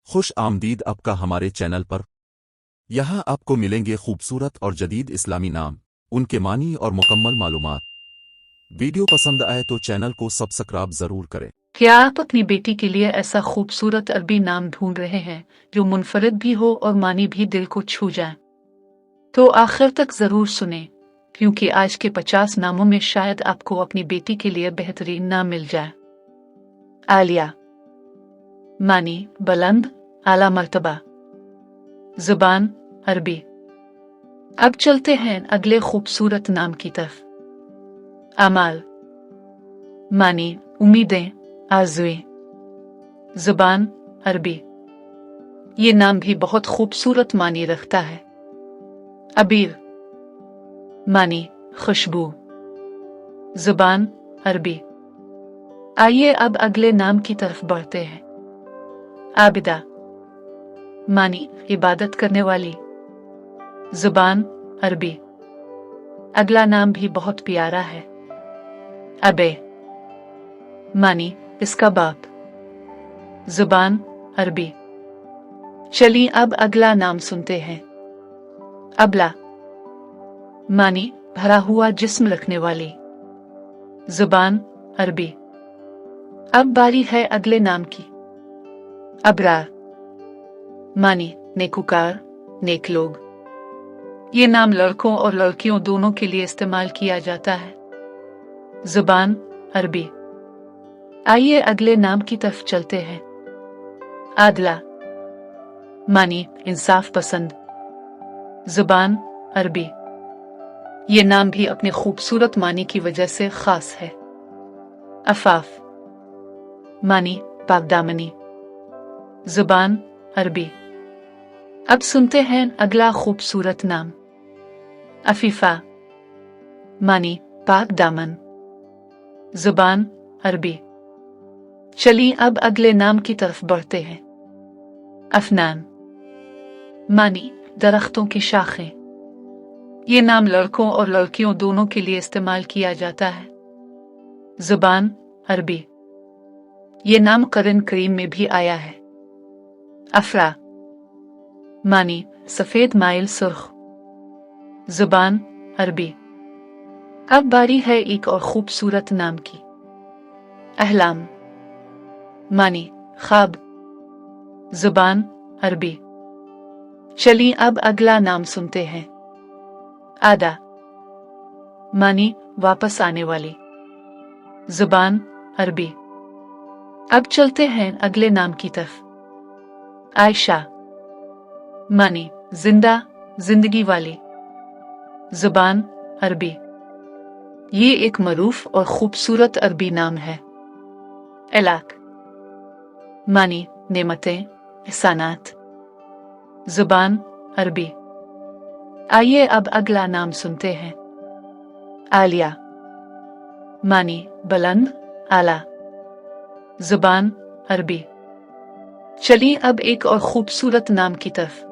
خوش آمدید آپ کا ہمارے چینل پر۔ یہاں آپ کو ملیں گے خوبصورت اور جدید اسلامی نام، ان کے معنی اور مکمل معلومات۔ ویڈیو پسند آئے تو چینل کو سبسکرائب ضرور کریں۔ کیا آپ اپنی بیٹی کے لیے ایسا خوبصورت عربی نام ڈھونڈ رہے ہیں جو منفرد بھی ہو اور معنی بھی دل کو چھو جائے؟ تو آخر تک ضرور سنیں، کیونکہ آج کے 50 ناموں میں شاید آپ کو اپنی بیٹی کے لیے بہترین نام مل جائے۔ عالیہ، معنی بلند، اعلیٰ مرتبہ، زبان عربی۔ اب چلتے ہیں اگلے خوبصورت نام کی طرف۔ امال، معنی امیدیں، آرزوئیں، زبان عربی۔ یہ نام بھی بہت خوبصورت معنی رکھتا ہے۔ عبیر، معنی خوشبو، زبان عربی۔ آئیے اب اگلے نام کی طرف بڑھتے ہیں۔ عابدہ، معنی عبادت کرنے والی، زبان عربی۔ اگلا نام بھی بہت پیارا ہے۔ ابے، معنی اس کا باپ، زبان عربی۔ چلیے اب اگلا نام سنتے ہیں۔ ابلہ، معنی بھرا ہوا جسم رکھنے والی، زبان عربی۔ اب باری ہے اگلے نام کی۔ ابرار، معنی نیکوکار، نیک لوگ۔ یہ نام لڑکوں اور لڑکیوں دونوں کے لیے استعمال کیا جاتا ہے، زبان عربی۔ آئیے اگلے نام کی طرف چلتے ہیں۔ عادلہ، معنی انصاف پسند، زبان عربی۔ یہ نام بھی اپنے خوبصورت معنی کی وجہ سے خاص ہے۔ عفاف، معنی پاک دامنی، زبان عربی۔ اب سنتے ہیں اگلا خوبصورت نام۔ عفیفہ، معنی پاک دامن، زبان عربی۔ چلیے اب اگلے نام کی طرف بڑھتے ہیں۔ افنان، معنی درختوں کی شاخیں۔ یہ نام لڑکوں اور لڑکیوں دونوں کے لیے استعمال کیا جاتا ہے، زبان عربی۔ یہ نام قرآن کریم میں بھی آیا ہے۔ افرا، معنی سفید مائل سرخ، زبان عربی۔ اب باری ہے ایک اور خوبصورت نام کی۔ احلام، معنی خواب، زبان عربی۔ چلیے اب اگلا نام سنتے ہیں۔ عادہ، معنی واپس آنے والی، زبان عربی۔ اب چلتے ہیں اگلے نام کی طرف۔ عائشہ، معنی زندہ، زندگی والی، زبان عربی۔ یہ ایک معروف اور خوبصورت عربی نام ہے۔ علاق، معنی نعمتیں، احسانات، زبان عربی۔ آئیے اب اگلا نام سنتے ہیں۔ عالیہ، معنی بلند، اعلیٰ، زبان عربی۔ چلیے اب ایک اور خوبصورت نام کی طرف۔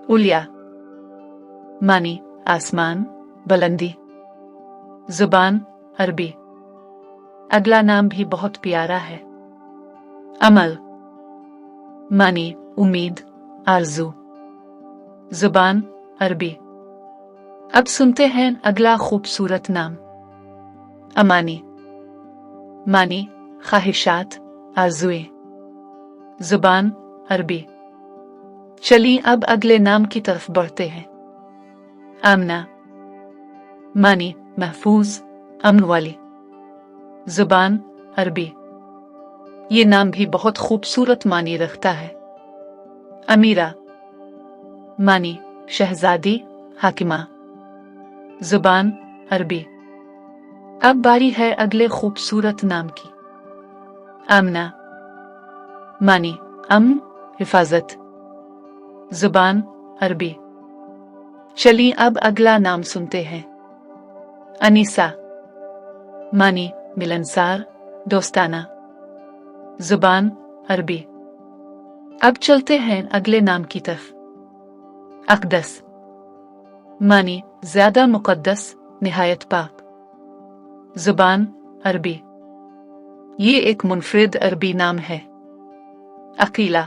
علیا، معنی آسمان، بلندی، زبان عربی۔ اگلا نام بھی بہت پیارا ہے۔ عمل، معنی امید، آرزو، زبان عربی۔ اب سنتے ہیں اگلا خوبصورت نام۔ امانی، معنی خواہشات، آرزوئیں، زبان عربی۔ چلیے اب اگلے نام کی طرف بڑھتے ہیں۔ آمنہ، معنی محفوظ، امن والی، زبان عربی۔ یہ نام بھی بہت خوبصورت معنی رکھتا ہے۔ امیرہ، معنی شہزادی، حاکمہ، زبان عربی۔ اب باری ہے اگلے خوبصورت نام کی۔ آمنہ، معنی امن، حفاظت، زبان عربی۔ چلیے اب اگلا نام سنتے ہیں۔ انیسہ، معنی ملنسار، دوستانہ، زبان عربی۔ اب چلتے ہیں اگلے نام کی طرف۔ اقدس، معنی زیادہ مقدس، نہایت پاک، زبان عربی۔ یہ ایک منفرد عربی نام ہے۔ عقیلہ،